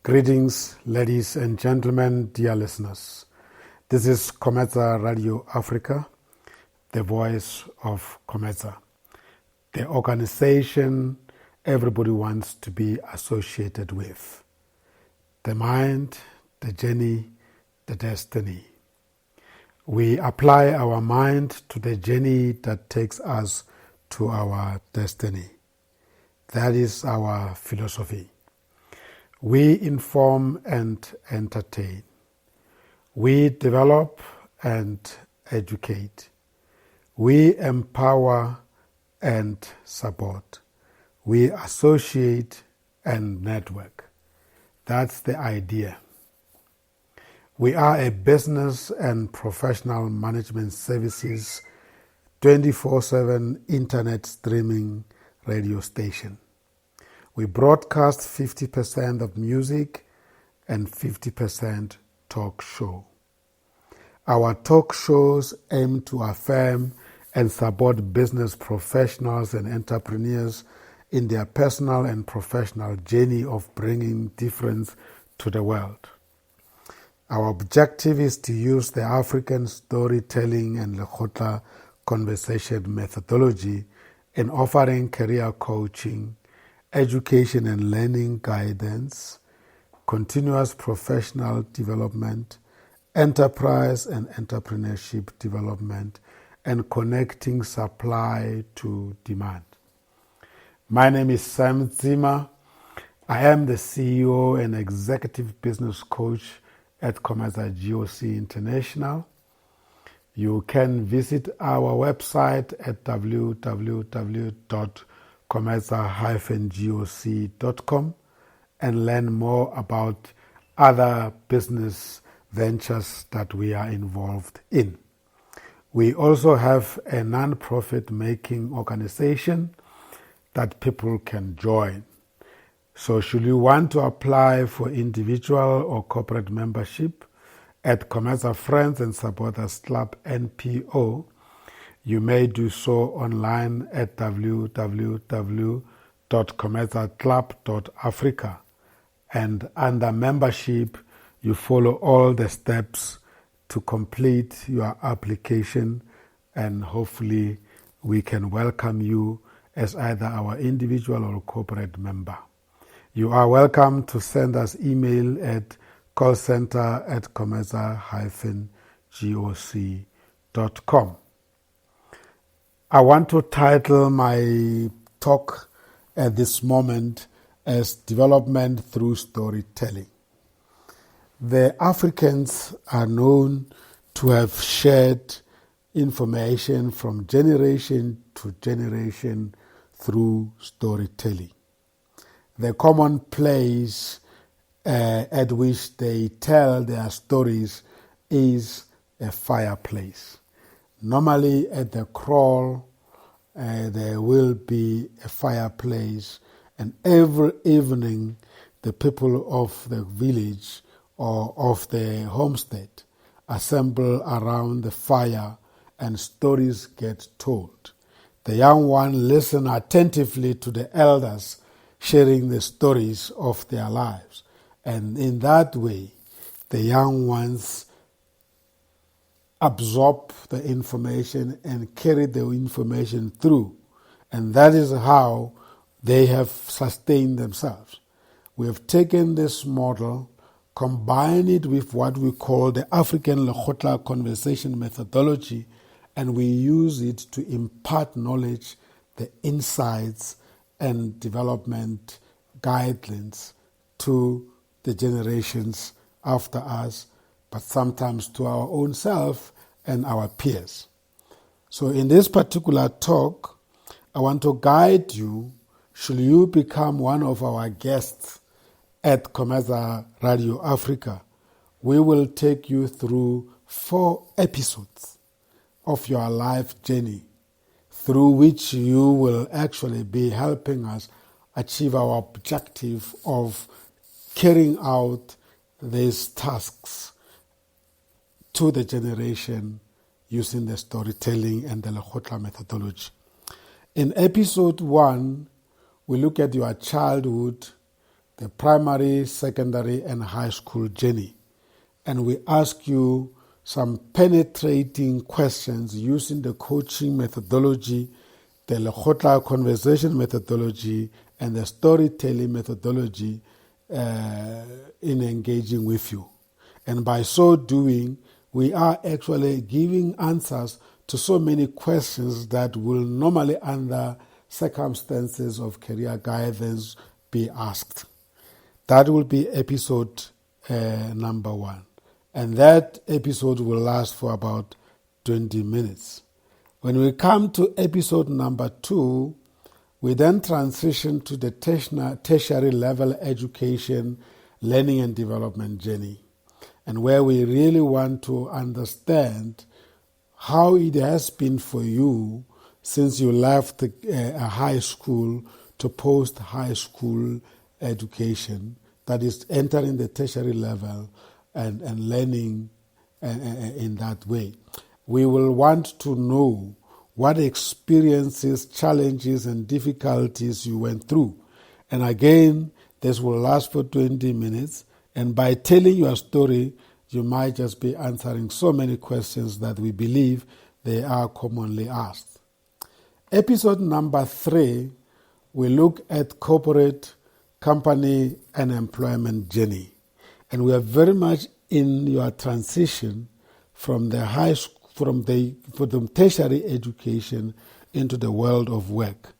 Greetings, ladies and gentlemen, dear listeners. This is COMETSA Radio Africa, the voice of COMETSA, the organization everybody wants to be associated with. The mind, the journey, the destiny. We apply our mind to the journey that takes us to our destiny. That is our philosophy. We inform and entertain. We develop and educate. We empower and support. We associate and network. That's the idea. We are a business and professional management services 24/7 internet streaming radio station. We broadcast 50% of music and 50% talk show. Our talk shows aim to affirm and support business professionals and entrepreneurs in their personal and professional journey of bringing difference to the world. Our objective is to use the African storytelling and LEKGOTLA conversation methodology in offering career coaching, education and learning guidance, continuous professional development, enterprise and entrepreneurship development, and connecting supply to demand. My name is Tsima. I am the CEO and Executive Business Coach at COMETSA GOC International. You can visit our website at www.cometa-goc.com and learn more about other business ventures that we are involved in. We also have a non-profit making organization that people can join. So should you want to apply for individual or corporate membership at COMETSA Friends and Supporters Club NPO, you may do so online at www.cometsaclub.africa, and under membership you follow all the steps to complete your application, and hopefully we can welcome you as either our individual or corporate member. You are welcome to send us email at callcenter@cometa-goc.com. I want to title my talk at this moment as Development Through Storytelling. The Africans are known to have shared information from generation to generation through storytelling. The common place at which they tell their stories is a fireplace. Normally at the kraal, there will be a fireplace, and every evening the people of the village or of the homestead assemble around the fire and stories get told. The young ones listen attentively to the elders sharing the stories of their lives. And in that way, the young ones absorb the information and carry the information through. And that is how they have sustained themselves. We have taken this model, combined it with what we call the African LEKGOTLA conversation methodology, and we use it to impart knowledge, the insights, and development guidelines to the generations after us, but sometimes to our own self and our peers. So in this particular talk, I want to guide you, should you become one of our guests at COMETSA Radio Africa. We will take you through 4 episodes of your life journey, through which you will actually be helping us achieve our objective of carrying out these tasks to the generation using the storytelling and the LEKGOTLA methodology. In episode 1, we look at your childhood, the primary, secondary, and high school journey. And we ask you some penetrating questions using the coaching methodology, the LEKGOTLA conversation methodology, and the storytelling methodology in engaging with you. And by so doing, we are actually giving answers to so many questions that will normally, under circumstances of career guidance, be asked. That will be episode number 1. And that episode will last for about 20 minutes. When we come to episode number 2, we then transition to the tertiary level education, learning and development journey, and where we really want to understand how it has been for you since you left a high school to post-high school education, that is entering the tertiary level and learning in that way. We will want to know what experiences, challenges, and difficulties you went through. And again, this will last for 20 minutes. And by telling your story, you might just be answering so many questions that we believe they are commonly asked. Episode number 3, we look at corporate, company, and employment journey. And we are very much in your transition from the high school, from the tertiary education into the world of work.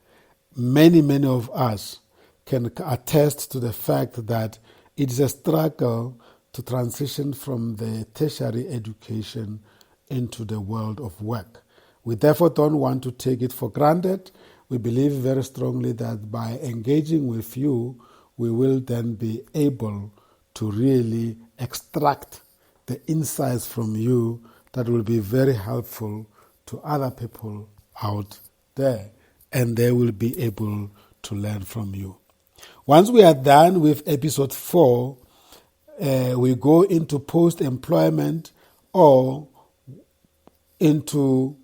Many of us can attest to the fact that it is a struggle to transition from the tertiary education into the world of work. We therefore don't want to take it for granted. We believe very strongly that by engaging with you, we will then be able to really extract the insights from you that will be very helpful to other people out there, and they will be able to learn from you. Once we are done with episode 4, we go into post-employment or into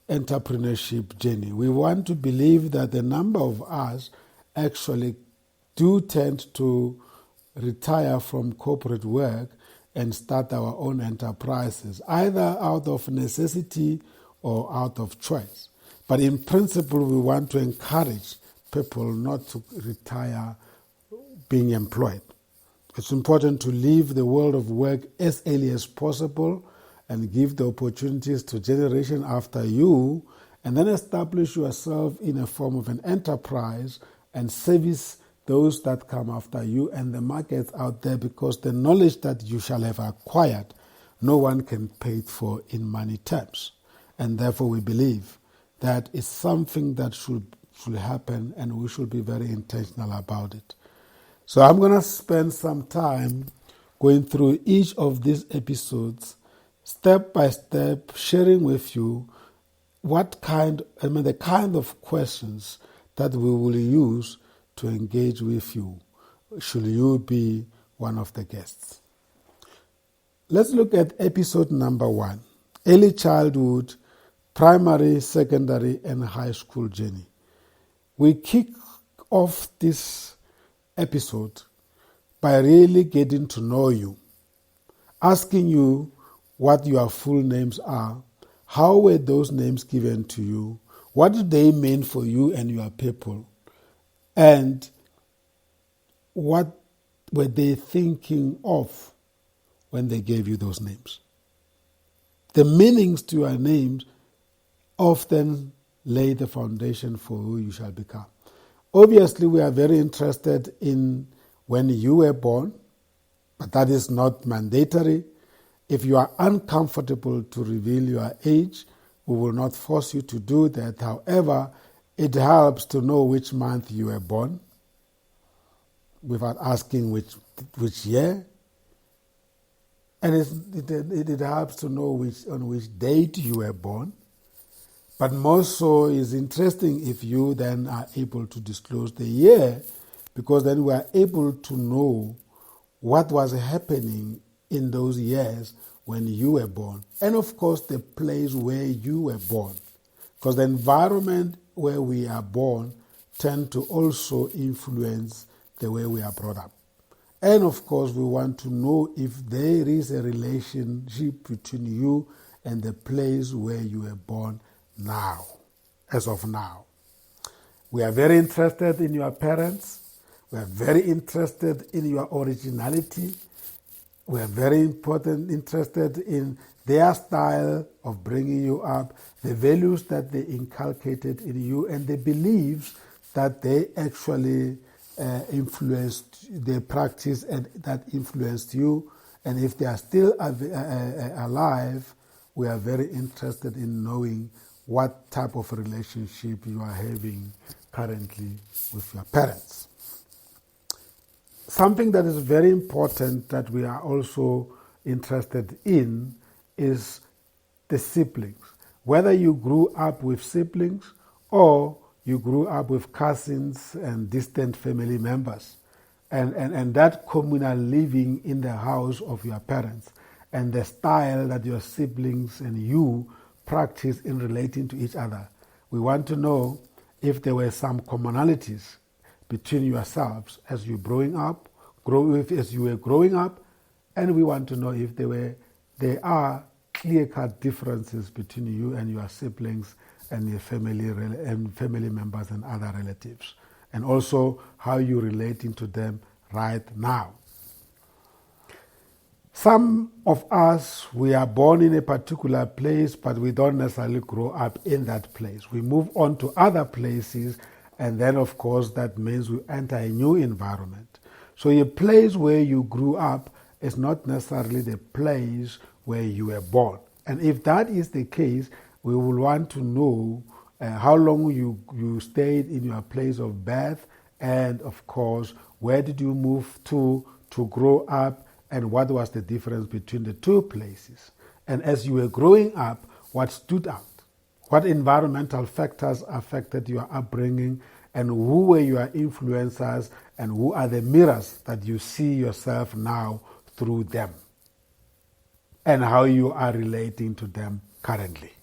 entrepreneurship journey. We want to believe that the number of us actually do tend to retire from corporate work and start our own enterprises, either out of necessity or out of choice. But in principle, we want to encourage people not to retire being employed. It's important to leave the world of work as early as possible and give the opportunities to generation after you, and then establish yourself in a form of an enterprise and service those that come after you and the markets out there, because the knowledge that you shall have acquired, no one can pay it for in money terms. And therefore we believe that it's something that should happen, and we should be very intentional about it. So I'm going to spend some time going through each of these episodes, step by step, sharing with you the kind of questions that we will use to engage with you, should you be one of the guests. Let's look at episode number 1, early childhood, primary, secondary, and high school journey. We kick off this episode by really getting to know you, asking you what your full names are, how were those names given to you, what do they mean for you and your people, and what were they thinking of when they gave you those names. The meanings to your names often lay the foundation for who you shall become. Obviously, we are very interested in when you were born, but that is not mandatory. If you are uncomfortable to reveal your age, we will not force you to do that. However, it helps to know which month you were born without asking which year. And it helps to know on which date you were born. But more so is interesting if you then are able to disclose the year, because then we are able to know what was happening in those years when you were born. And of course, the place where you were born. Because the environment where we are born tend to also influence the way we are brought up. And of course, we want to know if there is a relationship between you and the place where you were born now, as of now. We are very interested in your parents. We are very interested in your originality. We are very interested in their style of bringing you up, the values that they inculcated in you, and the beliefs that they actually influenced, they practiced and that influenced you. And if they are still alive, we are very interested in knowing what type of relationship you are having currently with your parents. Something that is very important that we are also interested in is the siblings. Whether you grew up with siblings or you grew up with cousins and distant family members, and that communal living in the house of your parents, and the style that your siblings and you practice in relating to each other. We want to know if there were some commonalities between yourselves as you as you were growing up, and we want to know if there are clear-cut differences between you and your siblings and your family members and other relatives, and also how you're relating to them right now. Some of us, we are born in a particular place, but we don't necessarily grow up in that place. We move on to other places, and then, of course, that means we enter a new environment. So a place where you grew up is not necessarily the place where you were born. And if that is the case, we will want to know how long you stayed in your place of birth, and, of course, where did you move to grow up, and what was the difference between the two places. And as you were growing up, what stood out? What environmental factors affected your upbringing, and who were your influencers, and who are the mirrors that you see yourself now through them, and how you are relating to them currently.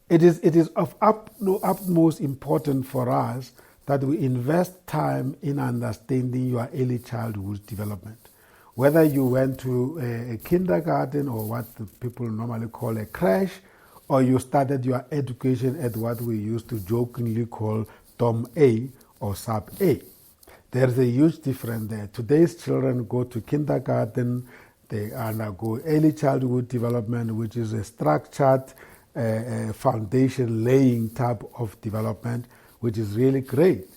It is of utmost importance for us that we invest time in understanding your early childhood development. Whether you went to a kindergarten or what the people normally call a crash, or you started your education at what we used to jokingly call Dom A or Sub A. There's a huge difference there. Today's children go to kindergarten, they undergo early childhood development, which is a structured foundation laying type of development, which is really great.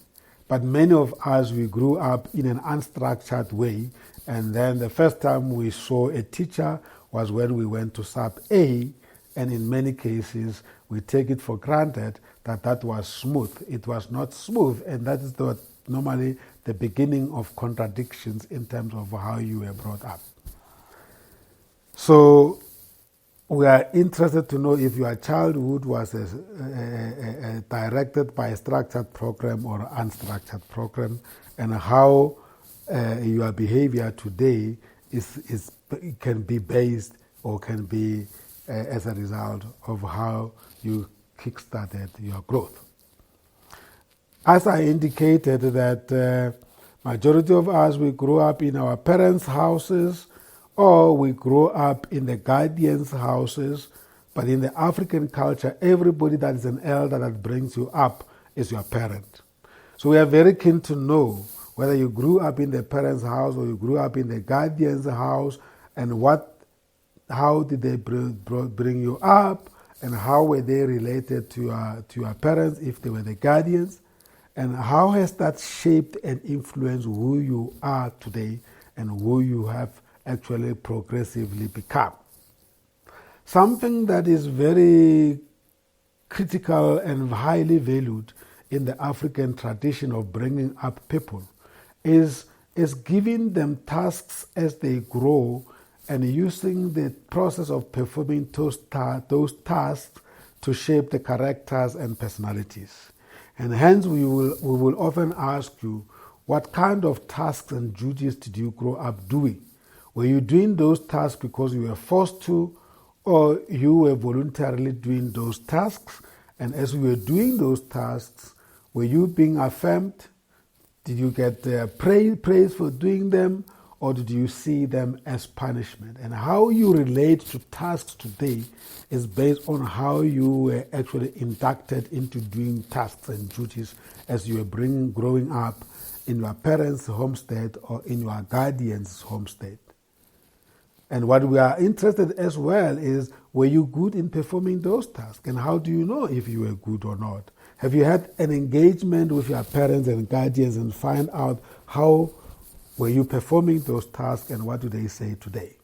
But many of us, we grew up in an unstructured way, and then the first time we saw a teacher was when we went to Sub A, and in many cases we take it for granted that that was smooth. It was not smooth, and that is normally the beginning of contradictions in terms of how you were brought up. So we are interested to know if your childhood was directed by a structured program or unstructured program, and how your behavior today can be based or can be as a result of how you kickstarted your growth. As I indicated that majority of us, we grew up in our parents' houses, or we grow up in the guardians' houses, but in the African culture, everybody that is an elder that brings you up is your parent. So we are very keen to know whether you grew up in the parents' house or you grew up in the guardian's house, and how did they bring you up, and how were they related to your parents if they were the guardians, and how has that shaped and influenced who you are today and who you have actually progressively become. Something that is very critical and highly valued in the African tradition of bringing up people is giving them tasks as they grow, and using the process of performing those tasks to shape the characters and personalities. And hence we will often ask you, what kind of tasks and duties did you grow up doing? Were you doing those tasks because you were forced to, or you were voluntarily doing those tasks? And as you were doing those tasks, were you being affirmed? Did you get praise for doing them, or did you see them as punishment? And how you relate to tasks today is based on how you were actually inducted into doing tasks and duties as you were growing up in your parents' homestead or in your guardian's homestead. And what we are interested as well is, were you good in performing those tasks? And how do you know if you were good or not? Have you had an engagement with your parents and guardians and find out how were you performing those tasks and what do they say today?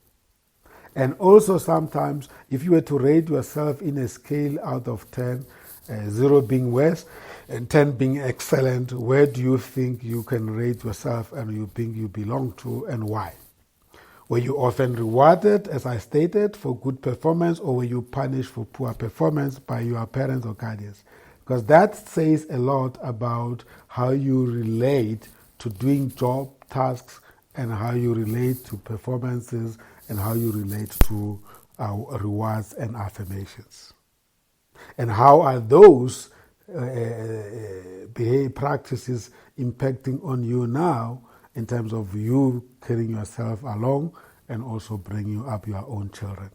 And also sometimes, if you were to rate yourself in a scale out of 10, 0 being worst and 10 being excellent, where do you think you can rate yourself and you think you belong to, and why? Were you often rewarded, as I stated, for good performance, or were you punished for poor performance by your parents or guardians? Because that says a lot about how you relate to doing job tasks and how you relate to performances and how you relate to rewards and affirmations. And how are those behavior practices impacting on you now in terms of you carrying yourself along and also bringing up your own children.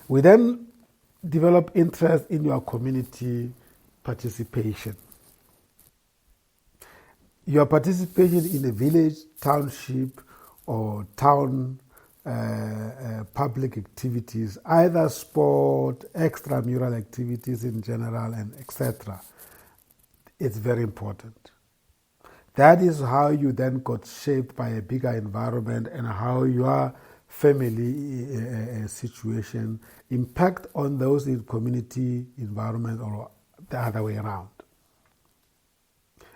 We then develop interest in your community participation. Your participation in a village, township, or town public activities, either sport, extramural activities in general, and etc., it's very important. That is how you then got shaped by a bigger environment and how your family situation impact on those in community environment or the other way around.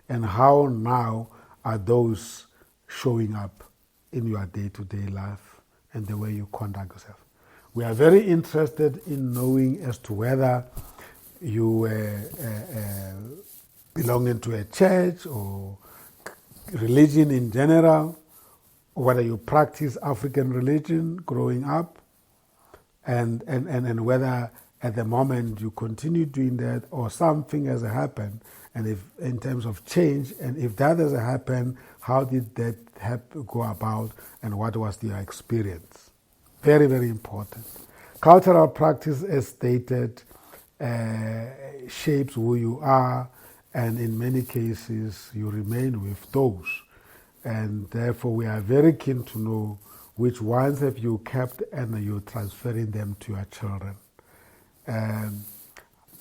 And how now are those showing up in your day-to-day life and the way you conduct yourself. We are very interested in knowing as to whether you belonging to a church or religion in general, or whether you practice African religion growing up, and whether at the moment you continue doing that or something has happened, and if in terms of change, and if that has happened, how did that go about and what was your experience? Very, very important. Cultural practice, as stated, shapes who you are, and in many cases you remain with those. And therefore we are very keen to know which ones have you kept and you're transferring them to your children. And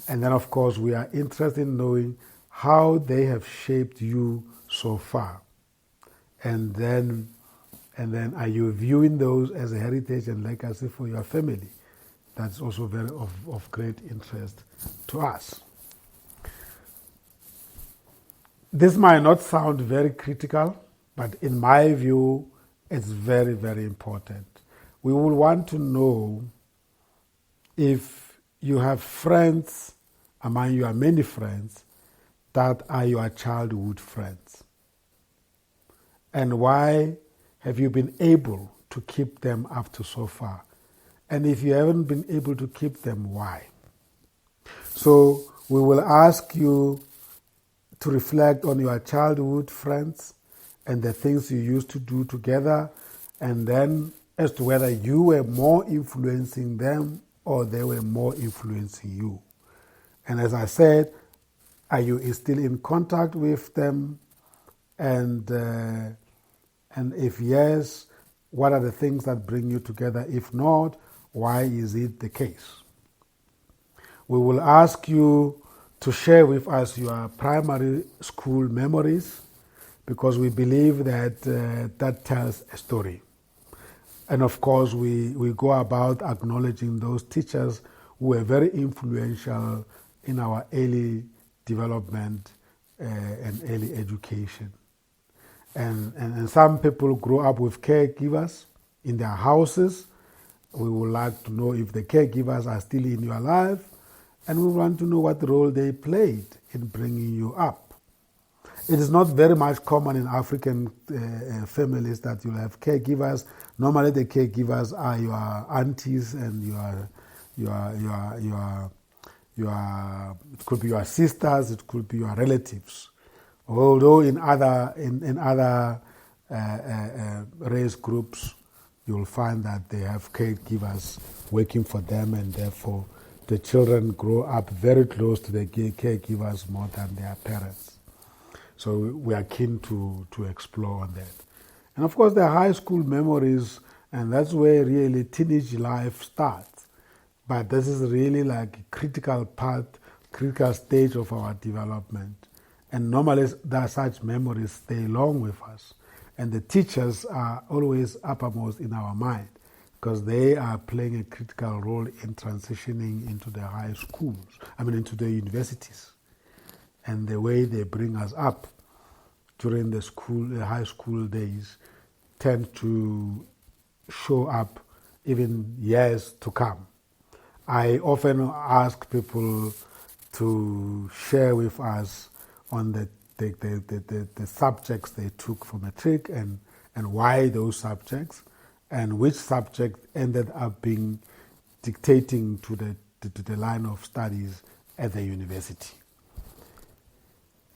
then of course we are interested in knowing how they have shaped you so far. And then are you viewing those as a heritage and legacy for your family? That's also very of great interest to us. This might not sound very critical, but in my view, it's very, very important. We will want to know if you have friends, among your many friends, that are your childhood friends. And why have you been able to keep them up to so far? And if you haven't been able to keep them, why? So we will ask you to reflect on your childhood friends and the things you used to do together, and then as to whether you were more influencing them or they were more influencing you. And as I said, are you still in contact with them? And if yes, what are the things that bring you together? If not, why is it the case? We will ask you to share with us your primary school memories, because we believe that that tells a story. And of course, we go about acknowledging those teachers who were very influential in our early development and early education. And some people grow up with caregivers in their houses. We would like to know if the caregivers are still in your life, and we want to know what role they played in bringing you up. It is not very much common in African families that you have caregivers. Normally the caregivers are your aunties and it could be your sisters, it could be your relatives Although in other race groups, you'll find that they have caregivers working for them, and therefore the children grow up very close to the caregivers more than their parents. So we are keen to explore on that. And of course, the high school memories, and that's where really teenage life starts. But this is really like a critical stage of our development. And normally, such memories stay long with us. And the teachers are always uppermost in our mind because they are playing a critical role in transitioning into the high schools, into the universities. And the way they bring us up during the high school days tend to show up even years to come. I often ask people to share with us on the subjects they took for matric and why those subjects, and which subject ended up being dictating to the line of studies at the university.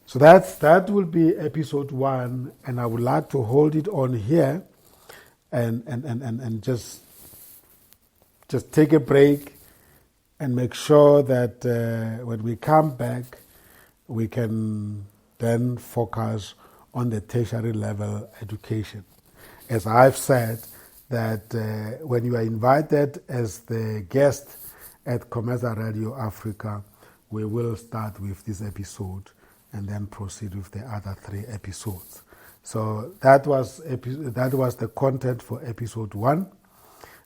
So that will be episode 1, and I would like to hold it on here and just take a break and make sure that when we come back, we can then focus on the tertiary level education. As I've said, that when you are invited as the guest at COMETSA Radio Africa, we will start with this episode and then proceed with the other 3 episodes. So that was the content for episode 1.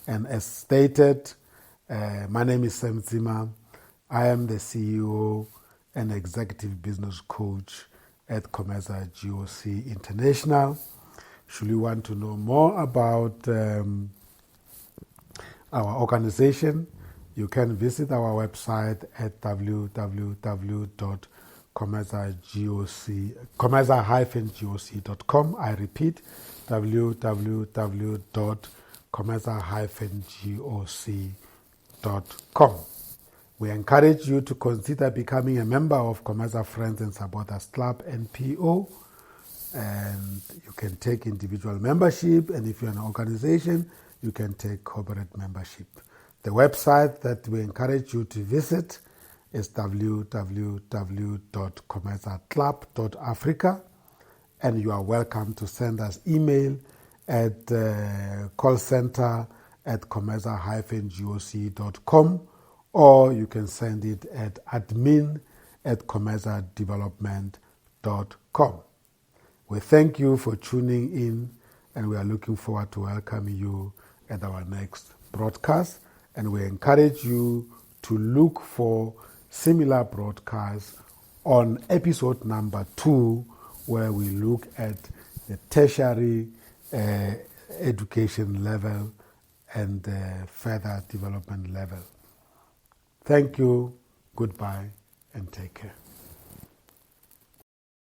And as stated, my name is Tsima. I am the CEO and Executive Business Coach at COMETSA GOC International. Should you want to know more about our organization, you can visit our website at www.comesa-goc.com. I repeat, www.comesa-goc.com. We encourage you to consider becoming a member of COMETSA Friends and Supporters Club, NPO, and you can take individual membership, and if you're an organization, you can take corporate membership. The website that we encourage you to visit is www.cometsaclub.africa, and you are welcome to send us email at callcenter@comesa-goc.com, or you can send it at admin@comesa-development.com. We thank you for tuning in, and we are looking forward to welcoming you at our next broadcast. And we encourage you to look for similar broadcasts on episode number 2, where we look at the tertiary education level and further development level. Thank you, goodbye, and take care.